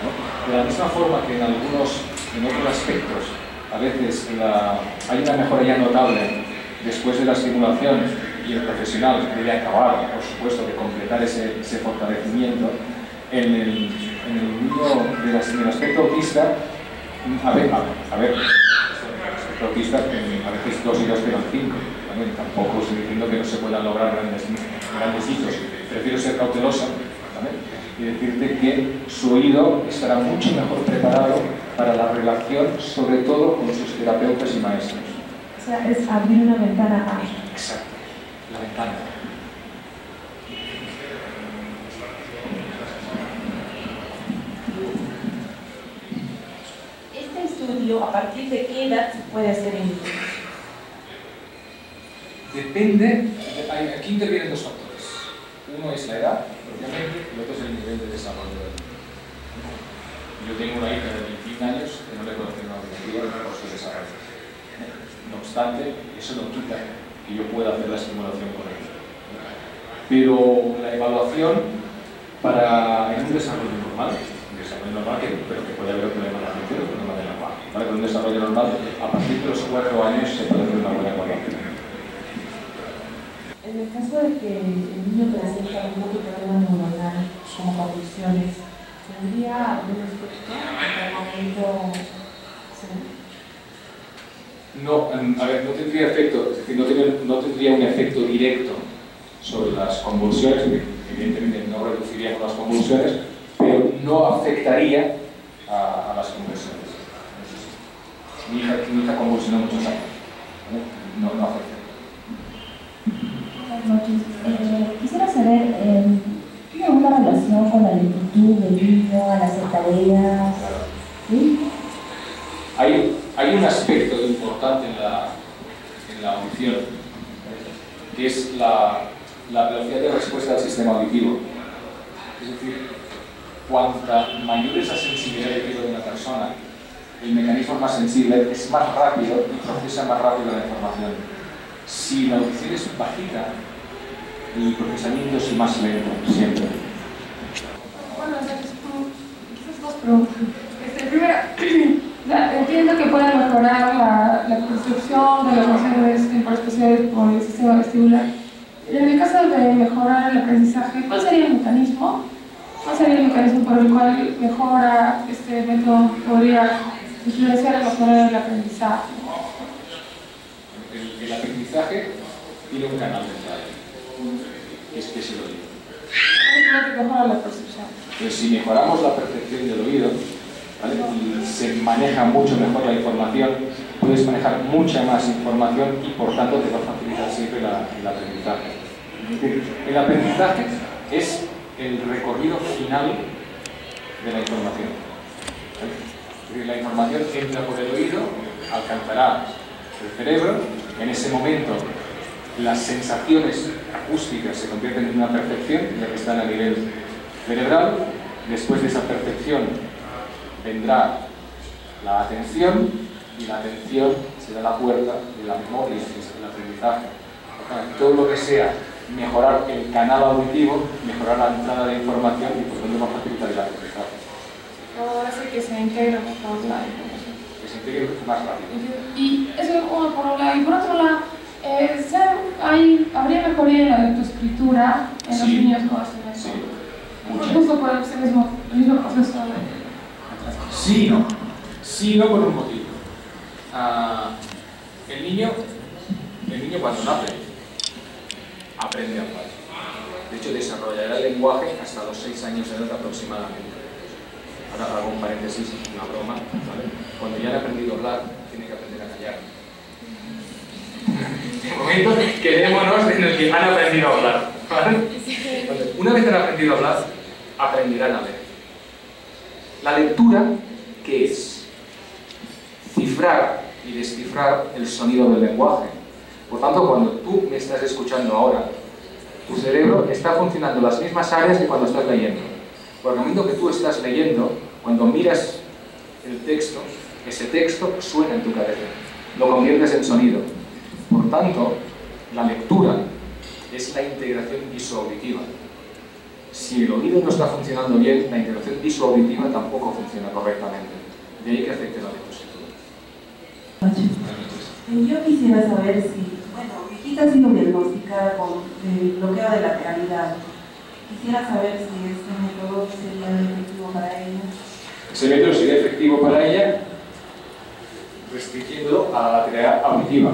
¿no? De la misma forma que en otros aspectos a veces hay una mejora ya notable después de la estimulación y el profesional debe acabar, por supuesto, de completar ese fortalecimiento. En el niño del aspecto autista, a ver, autista, a veces 2 y 2 quedan 5. También tampoco estoy diciendo que no se puedan lograr grandes hitos. Prefiero ser cautelosa, ¿vale? Y decirte que su oído estará mucho mejor preparado para la relación, sobre todo con sus terapeutas y maestros. O sea, es abrir una ventana a... Exacto, la ventana. Esta estudio, ¿a partir de qué edad se puede hacer en niños? Depende, aquí intervienen dos factores. Uno es la edad, obviamente, y el otro es el nivel de desarrollo del niño. Yo tengo una hija de 21 años que no le puedo hacer una audiometría por su desarrollo. No obstante, eso no quita que yo pueda hacer la estimulación con ella. Pero la evaluación en un desarrollo normal, pero que puede haber problemas de atención o problemas de lenguaje. ¿Vale? Con un desarrollo normal, a partir de los 4 años se puede hacer una buena evaluación. En el caso de que el niño presenta algún problema neuronal, como convulsiones, ¿tendría algún efecto en el momento? No, a ver, no tendría efecto, es decir, no tendría un efecto directo sobre las convulsiones, evidentemente no reduciría con las convulsiones, pero no afectaría a las convulsiones. Mi hija convulsionó muchos años, no afecta. Buenas noches. Quisiera saber, ¿tiene alguna relación con la lentitud del niño al hacer tareas? ¿Sí? Hay un aspecto importante en la audición, que es la velocidad de respuesta del sistema auditivo. Es decir, cuanta mayor es la sensibilidad auditiva de una persona, el mecanismo más sensible es más rápido y procesa más rápido la información. Si la audición es bajita, el procesamiento es más lento, siempre. Bueno, quizás dos preguntas. Primero, entiendo que puede mejorar la percepción de las emociones especiales por el sistema vestibular. En el caso de mejorar el aprendizaje, ¿cuál sería el mecanismo? ¿Cuál sería el mecanismo por el cual mejora este método? ¿Podría influenciar o mejorar el aprendizaje? El aprendizaje tiene un canal central, que es el oído. ¿Cómo que mejora la percepción? Entonces, si mejoramos la percepción del oído, ¿vale? Y se maneja mucho mejor la información, puedes manejar mucha más información y por tanto te va a facilitar siempre el aprendizaje. Es decir, el aprendizaje es el recorrido final de la información. ¿Vale? Es decir, la información entra por el oído, alcanzará el cerebro, en ese momento las sensaciones acústicas se convierten en una percepción, ya que están a nivel cerebral. Después de esa percepción vendrá la atención, y la atención será la puerta de la memoria, que es el aprendizaje. Todo lo que sea mejorar el canal auditivo, mejorar la entrada de información y por tanto va a facilitar el aprendizaje. Ahora sí que se integra mejor la información. Que se integre más rápido. Y eso por un lado. Y por otro lado, ¿habría mejoría en la lectoescritura en los niños con ASMR? Sí. Justo por el mismo proceso de... Sí, no. Sí, no por un motivo. El niño cuando nace aprende a hablar. De hecho, desarrollará el lenguaje hasta los 6 años de edad aproximadamente. Ahora hago un paréntesis, una broma, ¿vale? Cuando ya han aprendido a hablar, tienen que aprender a callar. De momento, quedémonos en el que han aprendido a hablar, ¿vale? Una vez han aprendido a hablar, aprenderán a leer. La lectura, ¿qué es? Cifrar y descifrar el sonido del lenguaje. Por tanto, cuando tú me estás escuchando ahora, tu cerebro está funcionando las mismas áreas que cuando estás leyendo. Por el momento que tú estás leyendo, cuando miras el texto, ese texto suena en tu cabeza, lo conviertes en sonido. Por tanto, la lectura es la integración visoauditiva. Si el oído no está funcionando bien, la integración visoauditiva tampoco funciona correctamente. De ahí que afecte la lectoescritura. Yo quisiera saber si, mi hijita ha sido diagnosticada con bloqueo de lateralidad. Quisiera saber si este método sería efectivo para ella. Ese método sería efectivo para ella restringiéndolo a la lateralidad auditiva.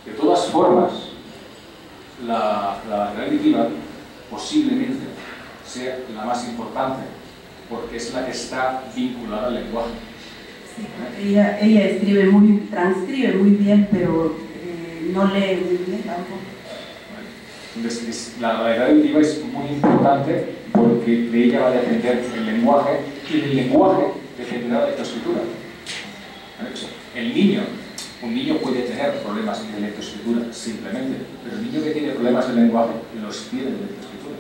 De todas formas, la lateralidad auditiva posiblemente sea la más importante porque es la que está vinculada al lenguaje. Sí, ella transcribe muy bien, pero no lee muy bien tampoco. Entonces, la lateralidad auditiva es muy importante porque de ella va a depender el lenguaje y del lenguaje dependerá la lectoescritura. El niño, un niño puede tener problemas de lectoescritura simplemente, pero el niño que tiene problemas de lenguaje los tiene de lectoescritura.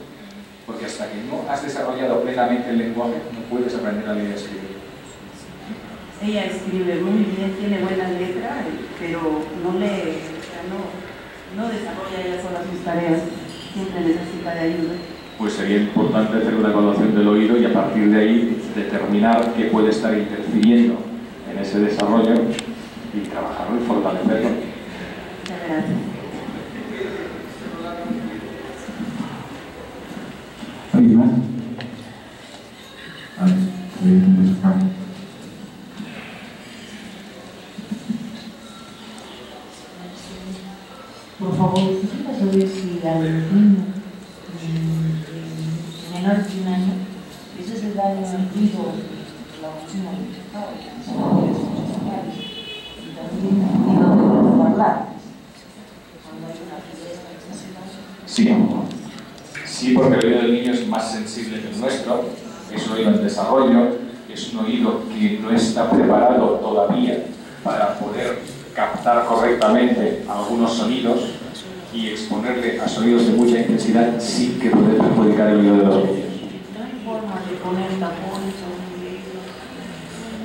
Porque hasta que no has desarrollado plenamente el lenguaje, no puedes aprender a leer y escribir. Ella escribe muy bien, tiene buena letra, pero no lee, o sea, no desarrolla ella sola sus tareas, siempre necesita de ayuda. Pues sería importante hacer una evaluación del oído y a partir de ahí determinar qué puede estar interfiriendo en ese desarrollo y trabajarlo y fortalecerlo. Muchas gracias. ¿Alguien más? A ver, por favor, quisiera saber si la del niño menor de 1 año, eso se da en sentido la opción y también sentido de hablar. Cuando hay una Sí. Sí, porque el oído del niño es más sensible que el nuestro, es un oído en desarrollo, es un oído que no está preparado todavía para poder captar correctamente algunos sonidos y exponerle a sonidos de mucha intensidad sin que pueda perjudicar el oído de los niños. ¿No hay forma de poner tapones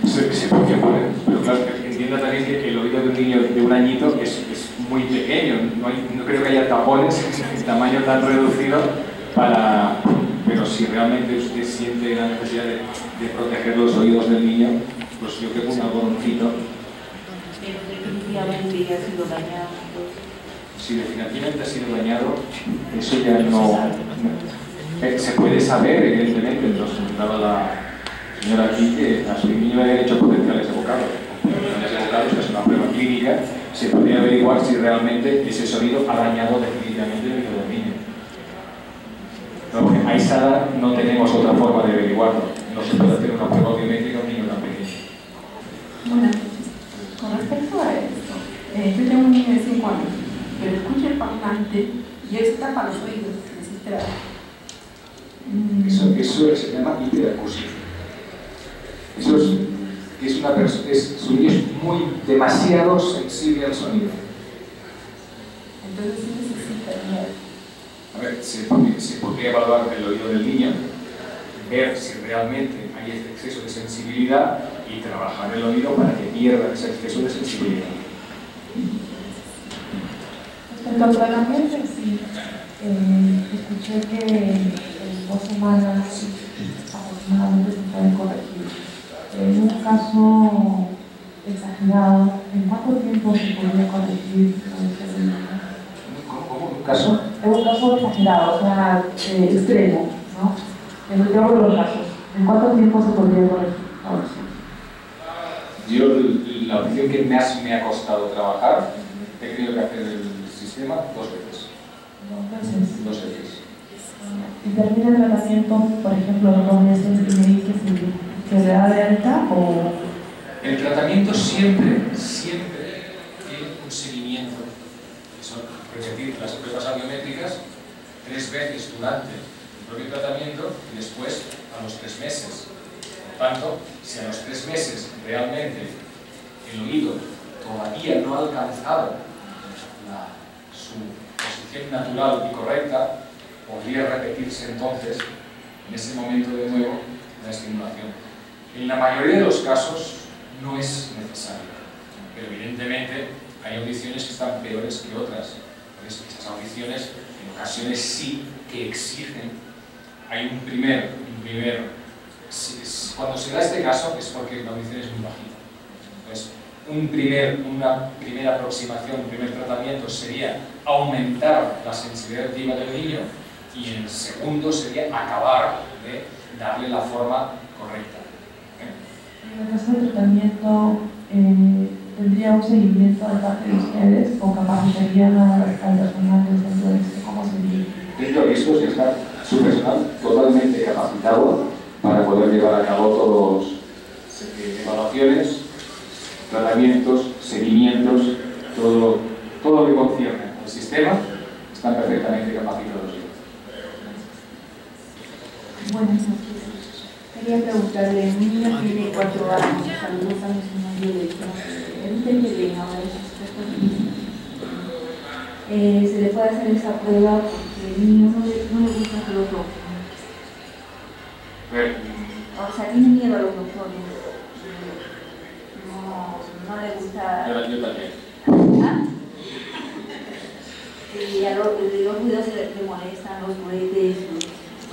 o Se podría poner, pero claro, entiendo también que el oído de un niño de 1 añito es muy pequeño, no creo que haya tapones en tamaño tan reducido para... Pero si realmente usted siente la necesidad de proteger los oídos del niño, pues yo creo que un algodoncito. definitivamente ya ha sido dañado? Si definitivamente ha sido dañado, eso ya no... Se puede saber, evidentemente, nos comentaba la señora aquí que a su niño le habían hecho potenciales evocados. Potenciales evocados, que es una prueba clínica, se podría averiguar si realmente ese sonido ha dañado definitivamente el oído del niño. Pero a esa edad no tenemos otra forma de averiguarlo. No se puede hacer una prueba biométrica a un niño tan pequeño. Bueno, con respecto a esto, yo tengo un niño de 5 años, pero escucha el parlante y él se tapa los oídos, desesperado. Eso se llama hiperacusia. Eso su niño es demasiado sensible al sonido. Entonces sí necesita. A ver, se podría evaluar el oído del niño, ver si realmente hay ese exceso de sensibilidad y trabajar el oído para que pierda ese exceso de sensibilidad. Respecto al tratamiento, sí, escuché que en 2 semanas aproximadamente se puede corregir. En un caso exagerado, ¿en cuánto tiempo se podría corregir la niño? ¿Cómo? ¿Un caso? En un caso exagerado, o sea, extremo, ¿no? En el peor de los casos, ¿en cuánto tiempo se podría corregir? Yo, la opción que más me ha costado trabajar, he tenido que hacer el sistema 2 veces. 2 veces. 2 veces. ¿Y termina el tratamiento, por ejemplo, en 2 meses y me dice si se le da de alta o...? El tratamiento siempre tiene un seguimiento. Eso, repetir las pruebas biométricas 3 veces durante el propio tratamiento y después a los 3 meses. Por tanto, si a los 3 meses realmente el oído todavía no ha alcanzado su posición natural y correcta, podría repetirse entonces, en ese momento de nuevo, la estimulación. En la mayoría de los casos no es necesario, pero evidentemente hay audiciones que están peores que otras. Entonces, esas audiciones en ocasiones sí que exigen. Hay cuando se da este caso es porque la audición es muy bajita. Entonces, una primera aproximación, un primer tratamiento sería aumentar la sensibilidad auditiva del niño y el segundo sería acabar de darle la forma correcta. En el caso del tratamiento, ¿tendría un seguimiento de parte de ustedes o capacitarían al personal del centro de esto? ¿Cómo sería? Dentro de esto sí está su personal totalmente capacitado para poder llevar a cabo todos los evaluaciones, tratamientos, seguimientos, todo lo que concierne al sistema, están perfectamente capacitados. Buenas noches. Quería preguntarle, mi niño tiene 4 años, algunos años y violencia. Es usted que lee ahora esos aspectos físicos. Se le puede hacer esa prueba porque el niño no le gusta los rojos. O sea, tiene miedo a los doctores. No le gusta. Yo también. ¿Ah? Y a los ruidos le molestan, los cohetes,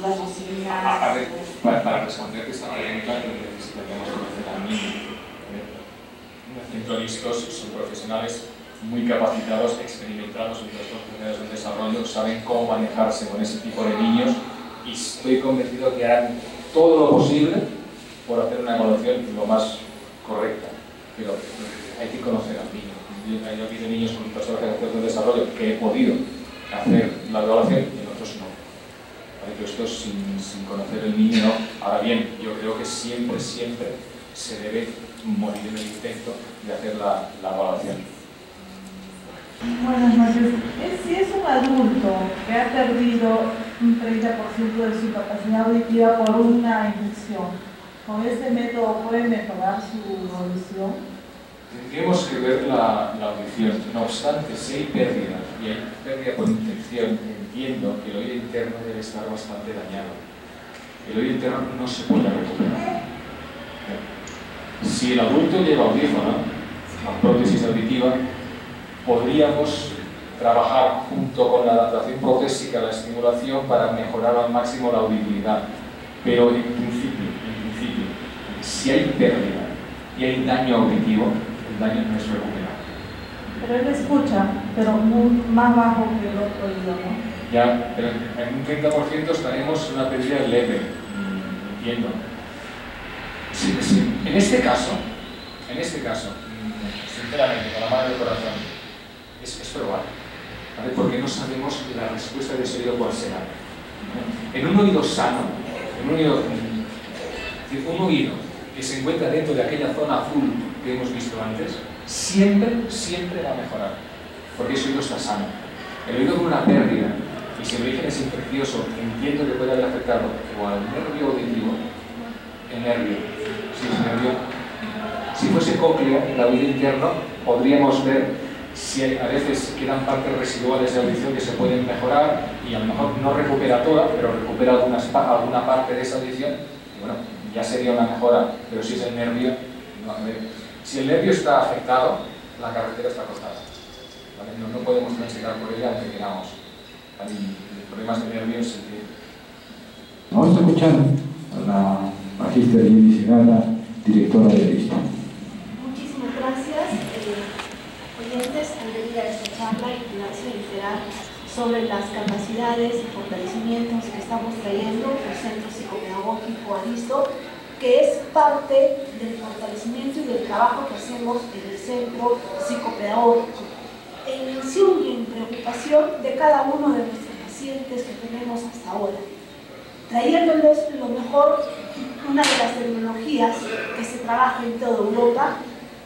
las bocinas. A ver, para responderte esta pregunta necesitaríamos conocer al niño. Los centronistas son profesionales muy capacitados, experimentados en los procesos de desarrollo, saben cómo manejarse con ese tipo de niños y estoy convencido que harán todo lo posible por hacer una evaluación lo más correcta. Pero hay que conocer al niño. Yo he habido niños con personas de desarrollo que he podido hacer la evaluación y en otros no. ¿Vale? Pero esto sin conocer el niño no. Ahora bien, yo creo que siempre se debe morir en el intento de hacer la evaluación. Buenas noches. Si es un adulto que ha perdido un 30% de su capacidad auditiva por una infección, ¿con este método puede mejorar su audición? Tendríamos que ver la audición. No obstante, si hay pérdida, y hay pérdida por infección, entiendo que el oído interno debe estar bastante dañado. El oído interno no se puede recuperar. Si el adulto lleva audífono, la prótesis auditiva, podríamos trabajar junto con la adaptación protésica, la estimulación, para mejorar al máximo la audibilidad. Pero en principio, si hay pérdida y hay daño auditivo, el daño no es recuperable. Pero él escucha, pero más bajo que el otro oído, ¿no? Ya, pero en un 30% estaremos en una pérdida leve, entiendo. Sí. En este caso, sinceramente, con la mano del corazón, es probar, ¿vale? Porque no sabemos la respuesta de ese oído cuál será. En un oído sano, un oído que se encuentra dentro de aquella zona azul que hemos visto antes, siempre va a mejorar, porque ese oído está sano. El oído con una pérdida, y si el origen es infeccioso, entiendo que puede haber afectado o al nervio auditivo, el nervio, si fuese cóclea, el oído interno, podríamos ver si a veces quedan partes residuales de audición que se pueden mejorar y a lo mejor no recupera toda, pero recupera alguna parte de esa audición, y bueno, ya sería una mejora. Pero si es el nervio, si el nervio está afectado, la carretera está cortada, ¿vale? No podemos transitar por ella aunque queramos, ¿vale? Y problemas de nervios es que... Vamos a escuchar a la magíster Jenny Segarra, directora del ISTA. Muchísimas gracias, oyentes, al venir a esta charla y quedarse enterar sobre las capacidades y fortalecimientos que estamos trayendo el Centro Psicopedagógico Aristo, que es parte del fortalecimiento y del trabajo que hacemos en el Centro Psicopedagógico, en mención y en preocupación de cada uno de nuestros pacientes que tenemos hasta ahora, trayéndoles lo mejor, una de las tecnologías que se trabaja en toda Europa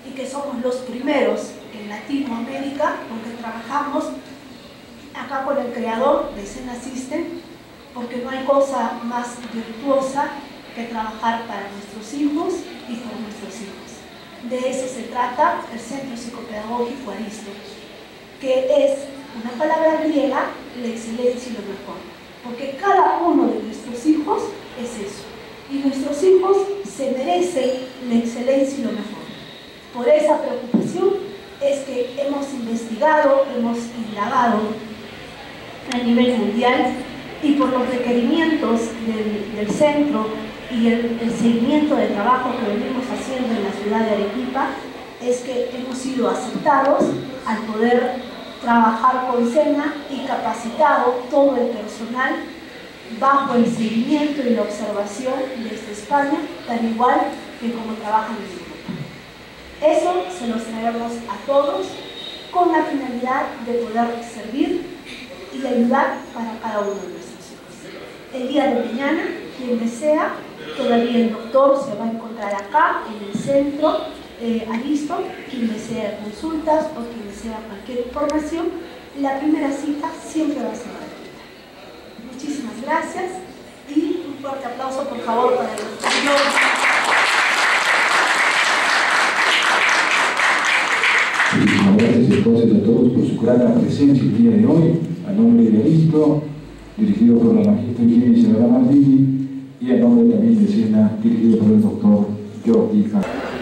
y que somos los primeros en Latinoamérica, porque trabajamos acá con el creador de Zen Assistant, porque no hay cosa más virtuosa que trabajar para nuestros hijos y por nuestros hijos. De eso se trata el Centro Psicopedagógico Aristo, que es una palabra griega, la excelencia y lo mejor, porque cada uno de nuestros hijos es eso, y nuestros hijos se merecen la excelencia y lo mejor. Por esa preocupación es que hemos investigado, hemos indagado a nivel mundial, y por los requerimientos del centro y el seguimiento de trabajo que venimos haciendo en la ciudad de Arequipa, es que hemos sido aceptados al poder trabajar con SENA y capacitado todo el personal bajo el seguimiento y la observación desde España, tan igual que como trabajan en Europa. Eso se los traemos a todos con la finalidad de poder servir y ayudar para cada uno de nuestros hijos. El día de mañana, quien desea, todavía el doctor se va a encontrar acá en el centro Aristo, quien desea consultas o quien desea cualquier información, la primera cita siempre va a ser gratuita. Muchísimas gracias y un fuerte aplauso por favor para el doctor. su grata presencia el día de hoy, a nombre de Aristo, dirigido por la magistra Isabela Martini, y a nombre también de SENA, dirigido por el doctor Jordi Carlos.